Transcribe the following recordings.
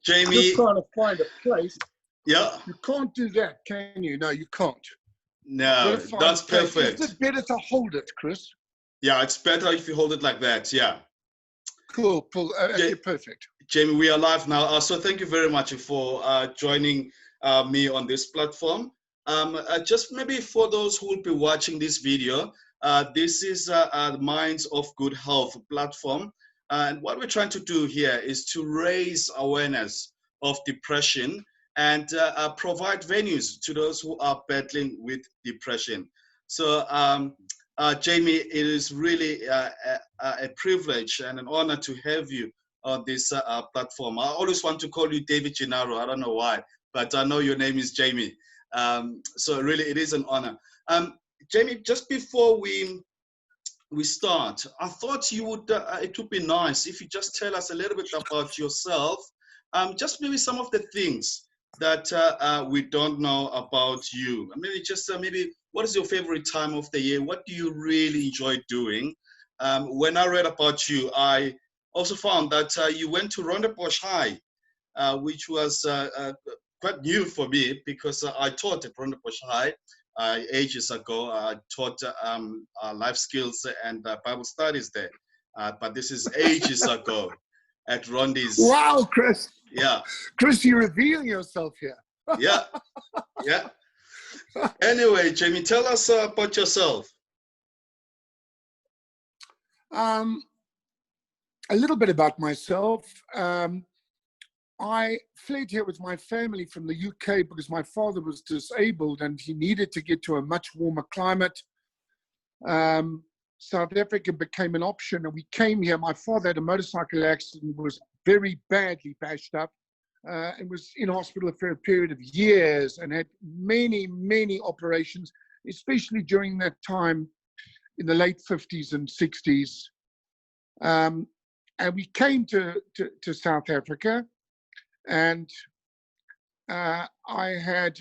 Jamie. Just trying to find a place. Yeah. You can't do that, can you? No, you can't. No, that's perfect. Is it better to hold it, Chris? Yeah, it's better if you hold it like that. Yeah. Cool. Okay, perfect. Jamie, we are live now. So thank you very much for joining me on this platform. Just maybe for those who will be watching this video, this is the Minds of Good Health platform. And what we're trying to do here is to raise awareness of depression and provide venues to those who are battling with depression. So Jamie, it is really a privilege and an honor to have you on this platform. I always want to call you David Gennaro. I don't know why, but I know your name is Jamie. So really, it is an honor. Jamie, just before we start, I thought you would. It would be nice if you just tell us a little bit about yourself. Just maybe some of the things that we don't know about you. Maybe just maybe what is your favorite time of the year? What do you really enjoy doing? When I read about you, I also found that you went to Rondebosch High, which was quite new for me because I taught at Rondebosch High ages ago. I taught life skills and Bible studies there, but this is ages ago at Rondi's. Wow, Chris. Yeah. Chris, you're revealing yourself here. Yeah. Yeah. Anyway, Jamie, tell us about yourself. A little bit about myself. I fled here with my family from the UK because my father was disabled and he needed to get to a much warmer climate. South Africa became an option and we came here. My father had a motorcycle accident, was very badly bashed up, and was in hospital for a period of years and had many, many operations, especially during that time in the late 50s and 60s. And we came to South Africa, and I had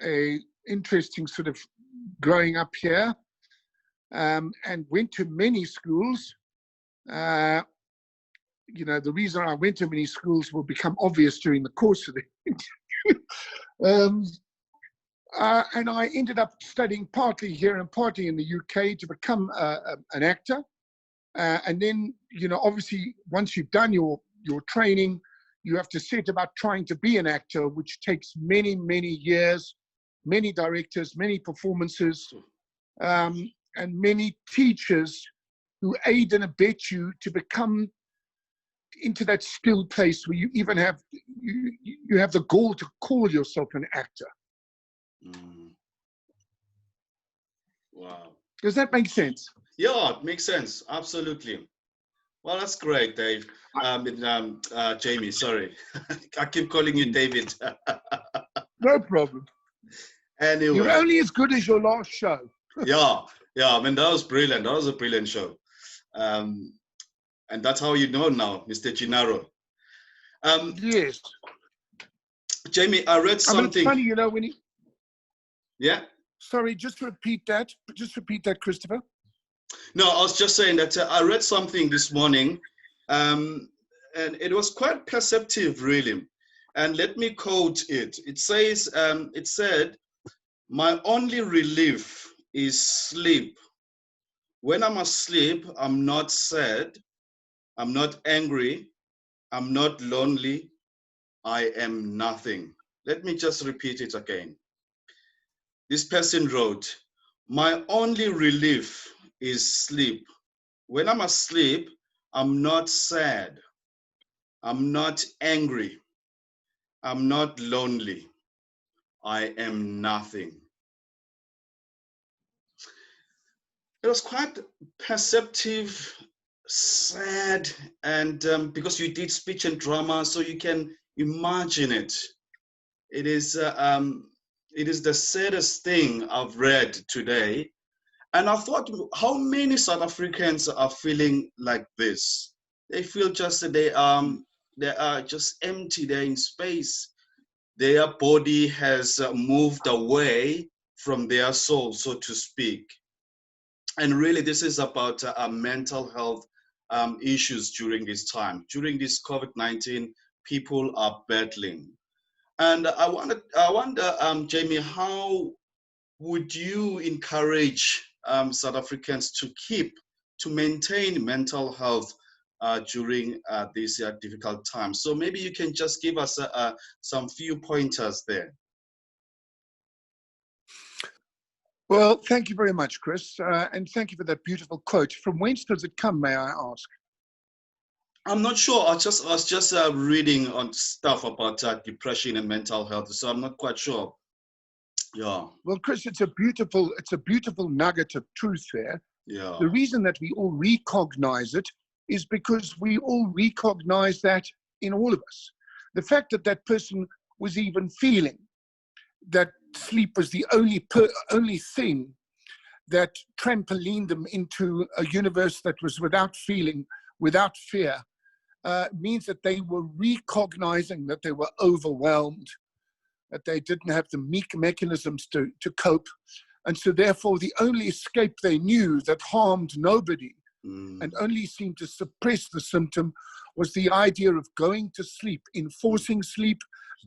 a interesting sort of growing up here, and went to many schools. You know, the reason I went to many schools will become obvious during the course of the interview. And I ended up studying partly here and partly in the UK to become an actor. And then, you know, obviously, once you've done your training, you have to set about trying to be an actor, which takes many, many years, many directors, many performances, and many teachers who aid and abet you to become into that skilled place where you even have you have the goal to call yourself an actor. Wow. Does that make sense? Yeah, it makes sense. Absolutely. Well, that's great, Dave. Jamie, sorry. I keep calling you David. No problem. Anyway. You're only as good as your last show. Yeah, I mean, that was brilliant. That was a brilliant show. And that's how you know now, Mr. Gennaro. Yes. Jamie, I read something. I mean, it's funny, you know, when he... Yeah? Sorry, just repeat that. Just repeat that, Christopher. No, I was just saying that I read something this morning, and it was quite perceptive, really. And let me quote it. It says, it said, "My only relief is sleep. When I'm asleep, I'm not sad, I'm not angry, I'm not lonely, I am nothing." Let me just repeat it again. This person wrote, "My only relief is sleep. When I'm asleep, I'm not sad, I'm not angry, I'm not lonely, I am nothing." It was quite perceptive, sad, and because you did speech and drama, so you can imagine it. It is the saddest thing I've read today. And I thought, how many South Africans are feeling like this? They feel just they are just empty. They're in space. Their body has moved away from their soul, so to speak. And really, this is about mental health issues during this time. During this COVID-19, people are battling. And I wonder, Jamie, how would you encourage South Africans to maintain mental health during these difficult times? So maybe you can just give us some few pointers there. Well, thank you very much, Chris, and thank you for that beautiful quote. From whence does it come, may I ask? I'm not sure. I was just reading on stuff about depression and mental health, so I'm not quite sure. Yeah. Well, Chris, it's a beautiful nugget of truth there. Yeah. The reason that we all recognize it is because we all recognize that in all of us. The fact that that person was even feeling that sleep was the only thing that trampolined them into a universe that was without feeling, without fear, means that they were recognizing that they were overwhelmed, that they didn't have the mechanisms to cope. And so therefore the only escape they knew that harmed nobody and only seemed to suppress the symptom was the idea of going to sleep, enforcing sleep,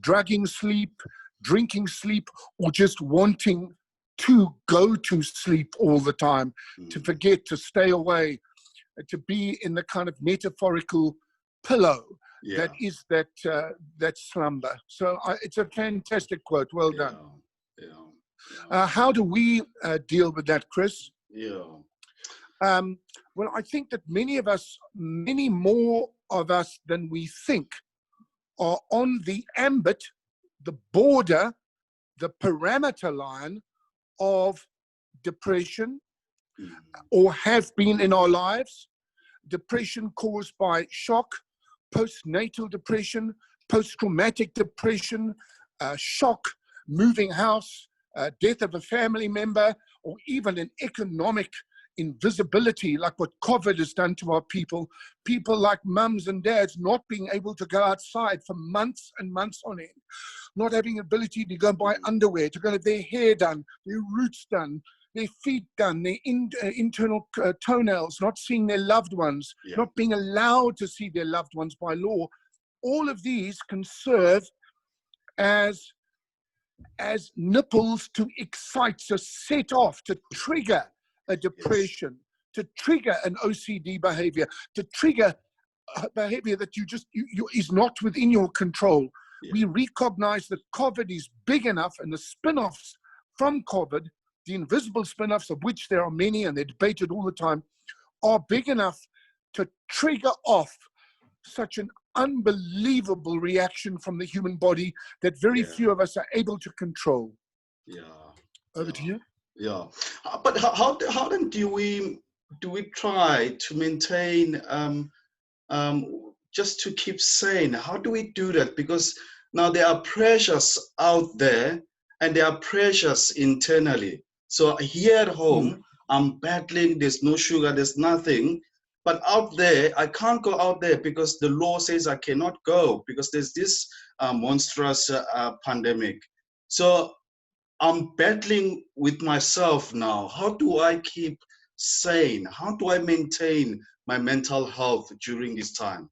drugging sleep, drinking sleep, or just wanting to go to sleep all the time, to forget, to stay away, to be in the kind of metaphorical pillow that is that slumber. So it's a fantastic quote. Well done. How do we deal with that, Chris? Well, I think that many more of us than we think are on the ambit, the border, the parameter line of depression, or have been in our lives. Depression caused by shock, postnatal depression, post-traumatic depression, shock, moving house, death of a family member, or even an economic invisibility like what COVID has done to our people. People like mums and dads not being able to go outside for months and months on end, not having ability to go and buy underwear, to go and have their hair done, their roots done, their feet done, their internal toenails, not seeing their loved ones, not being allowed to see their loved ones by law. All of these can serve as nipples to excite, to set off, to trigger a depression, to trigger an OCD behavior, to trigger a behavior that is not within your control. We recognize that COVID is big enough, and the spin-offs from COVID, the invisible spin-offs, of which there are many and they're debated all the time, are big enough to trigger off such an unbelievable reaction from the human body that very few of us are able to control. Over to you. But how then do we try to maintain just to keep sane? How do we do that? Because now there are pressures out there and there are pressures internally. So here at home, I'm battling, there's no sugar, there's nothing. But out there, I can't go out there because the law says I cannot go because there's this monstrous pandemic. So I'm battling with myself now. How do I keep sane? How do I maintain my mental health during this time?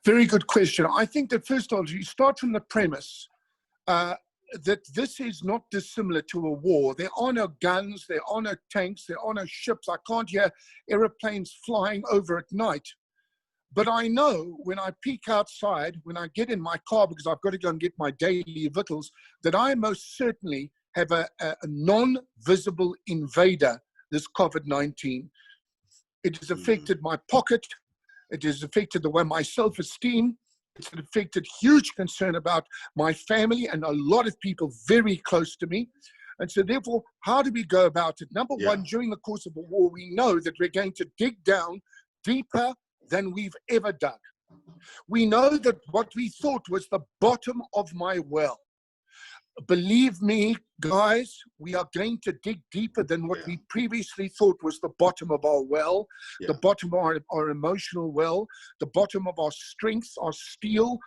Very good question. I think that first of all, you start from the premise that this is not dissimilar to a war. There are no guns, there are no tanks, there are no ships. I can't hear airplanes flying over at night. But I know when I peek outside, when I get in my car, because I've got to go and get my daily victuals, that I most certainly have a non-visible invader, this COVID-19. It has affected my pocket. It has affected the way my self-esteem. It's affected huge concern about my family and a lot of people very close to me. And so therefore, how do we go about it? Number one, during the course of a war, we know that we're going to dig down deeper than we've ever dug. We know that what we thought was the bottom of my well. Believe me, guys, we are going to dig deeper than what we previously thought was the bottom of our well, the bottom of our emotional well, the bottom of our strength, our steel,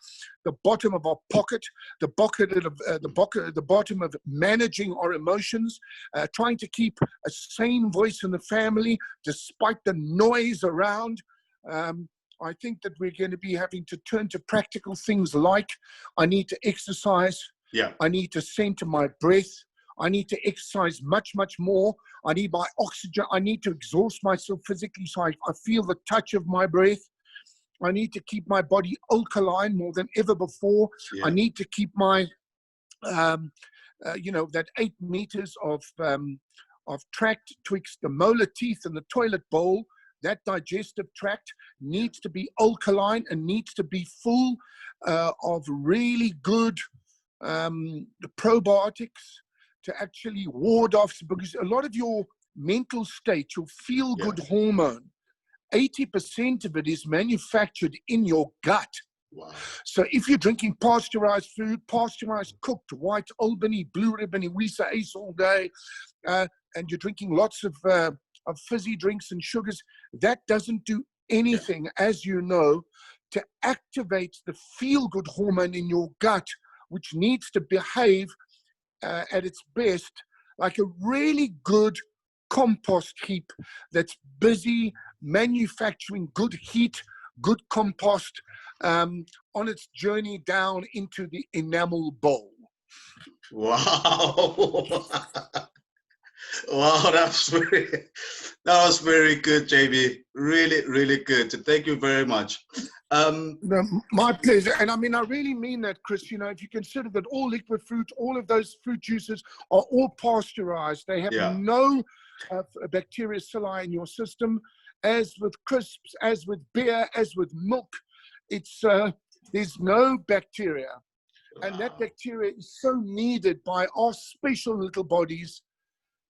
the bottom of our pocket, the bottom of managing our emotions, trying to keep a sane voice in the family despite the noise around. I think that we're going to be having to turn to practical things like I need to exercise. Yeah. I need to center my breath. I need to exercise much, much more. I need my oxygen. I need to exhaust myself physically so I feel the touch of my breath. I need to keep my body alkaline more than ever before. Yeah. I need to keep my, that 8 meters of tract twixt the molar teeth and the toilet bowl. That digestive tract needs to be alkaline and needs to be full of really good probiotics to actually ward off, because a lot of your mental state, your feel-good hormone, 80% of it is manufactured in your gut. Wow. So if you're drinking pasteurized food, pasteurized cooked, white Albany, blue ribbon, Iwisa Ace all day, and you're drinking lots of fizzy drinks and sugars, that doesn't do anything, as you know, to activate the feel-good hormone in your gut, which needs to behave at its best like a really good compost heap that's busy manufacturing good heat, good compost on its journey down into the enamel bowl. Wow. Wow, that was very good, JB. Really, really good. Thank you very much. No, my pleasure. And I mean, I really mean that, Chris. You know, if you consider that all liquid fruit, all of those fruit juices are all pasteurized, they have no bacteriocilli in your system. As with crisps, as with beer, as with milk, it's there's no bacteria. And that bacteria is so needed by our special little bodies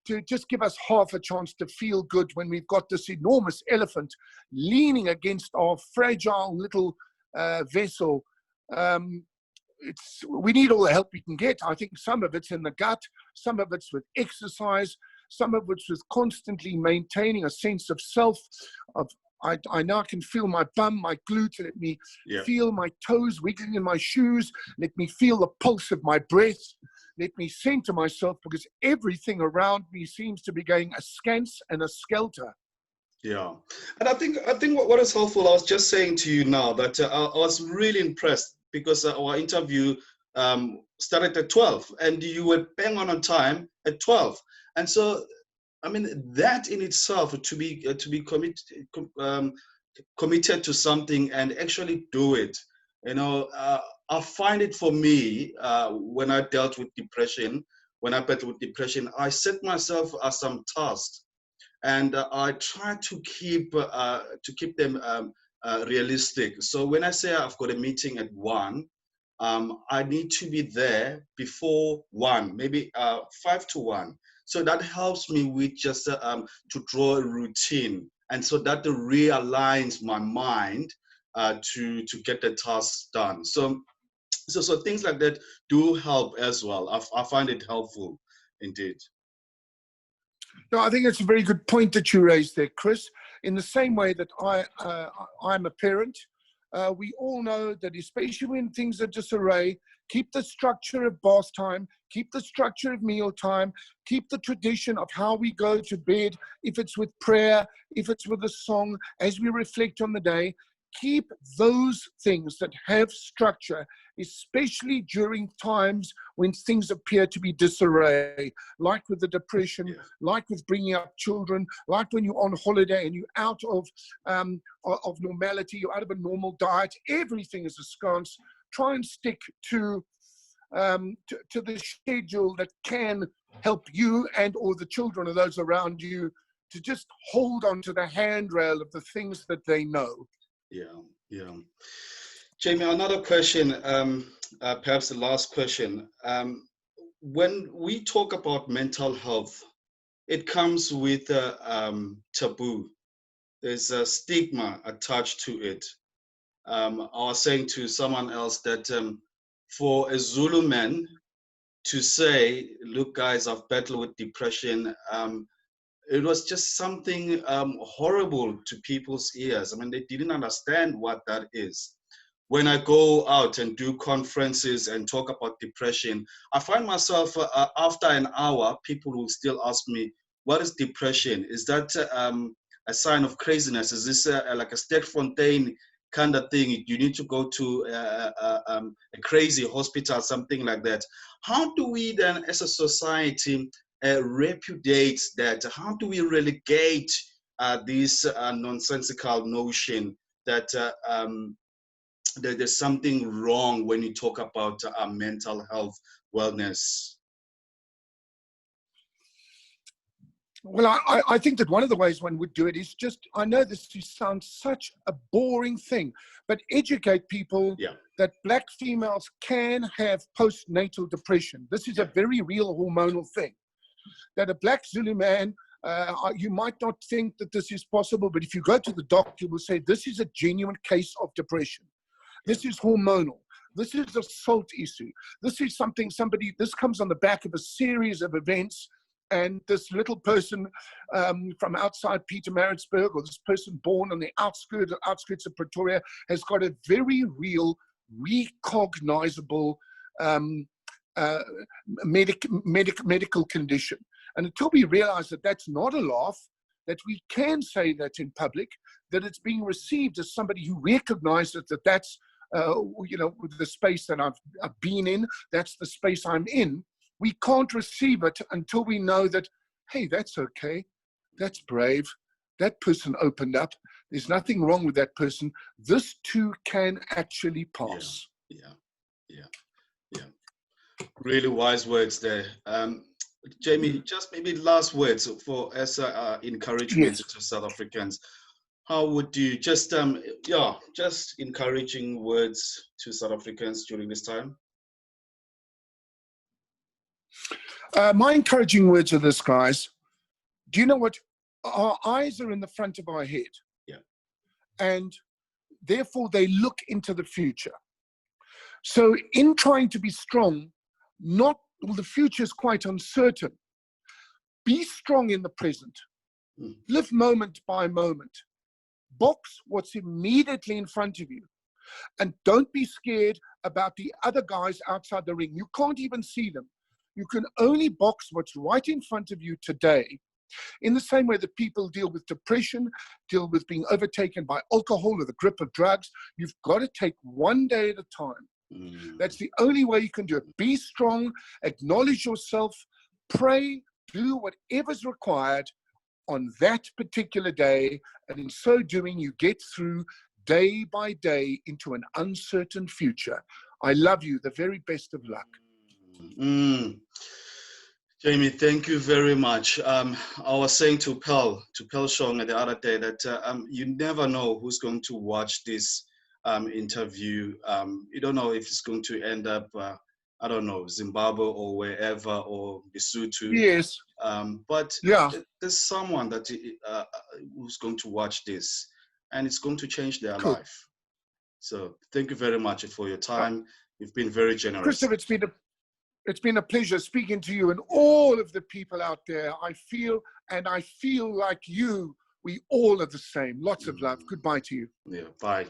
to just give us half a chance to feel good when we've got this enormous elephant leaning against our fragile little vessel. We need all the help we can get. I think some of it's in the gut, some of it's with exercise, some of it's with constantly maintaining a sense of self. I now can feel my bum, my glutes. Let me feel my toes wiggling in my shoes. Let me feel the pulse of my breath. Let me center myself, because everything around me seems to be going askance and a skelter. Yeah, and I think what is helpful, I was just saying to you now that I was really impressed, because our interview started at 12 and you were bang on time at 12. And so, I mean, that in itself, to be committed to something and actually do it, you know, I find it for me, when I dealt with depression, I set myself some tasks, and I try to keep them realistic. So when I say I've got a meeting at 1, I need to be there before 1, maybe 5 to 1. So that helps me with just to draw a routine, and so that realigns my mind to get the tasks done. So things like that do help as well. I find it helpful indeed. No, I think it's a very good point that you raised there, Chris. In the same way that I'm a parent, we all know that especially when things are disarray, keep the structure of bath time, keep the structure of meal time, keep the tradition of how we go to bed, if it's with prayer, if it's with a song, as we reflect on the day. Keep those things that have structure, especially during times when things appear to be disarray, like with the depression, like with bringing up children, like when you're on holiday and you're out of normality, you're out of a normal diet, everything is askance. Try and stick to the schedule that can help you and or the children or those around you to just hold on to the handrail of the things that they know. Yeah. Jamie, another question, perhaps the last question. When we talk about mental health, it comes with a taboo. There's a stigma attached to it. I was saying to someone else that for a Zulu man to say, look, guys, I've battled with depression, it was just something horrible to people's ears. I mean, they didn't understand what that is. When I go out and do conferences and talk about depression, I find myself after an hour, people will still ask me, what is depression? Is that a sign of craziness? Is this like a Fontaine kind of thing, you need to go to a crazy hospital, something like that. How do we then, as a society, repudiate that? How do we relegate this nonsensical notion that that there's something wrong when you talk about mental health, wellness? Well, I think that one of the ways one would do it is just, I know this sounds such a boring thing, but educate people that Black females can have postnatal depression. This is a very real hormonal thing. That a Black Zulu man, you might not think that this is possible, but if you go to the doctor, he will say, this is a genuine case of depression. This is hormonal. This is a salt issue. This is something this comes on the back of a series of events. And this little person from outside Pietermaritzburg, or this person born on the outskirts of Pretoria, has got a very real, recognizable medical condition. And until we realize that that's not a laugh, that we can say that in public, that it's being received as somebody who recognizes that that's, the space that I've been in, that's the space I'm in. We can't receive it until we know that, hey, that's okay. That's brave. That person opened up. There's nothing wrong with that person. This too can actually pass. Yeah. Really wise words there. Jamie, just maybe last words for as encouragement to South Africans. How would you just encouraging words to South Africans during this time? My encouraging words are this, guys. Do you know what? Our eyes are in the front of our head. Yeah. And therefore they look into the future. So in trying to be strong, the future is quite uncertain. Be strong in the present. Live moment by moment. Box what's immediately in front of you. And don't be scared about the other guys outside the ring. You can't even see them. You can only box what's right in front of you today. In the same way that people deal with depression, deal with being overtaken by alcohol or the grip of drugs, you've got to take one day at a time. That's the only way you can do it. Be strong, acknowledge yourself, pray, do whatever's required on that particular day. And in so doing, you get through day by day into an uncertain future. I love you. The very best of luck. Jamie, thank you very much. I was saying to Pearl Shong the other day that you never know who's going to watch this interview. You don't know if it's going to end up, I don't know, Zimbabwe or wherever, or Lesotho. Yes. But there's someone that who's going to watch this, and it's going to change their life. So thank you very much for your time. You've been very generous. Christopher, it's been a pleasure speaking to you and all of the people out there. I feel like you, we all are the same. Lots of love. Goodbye to you. Yeah, bye.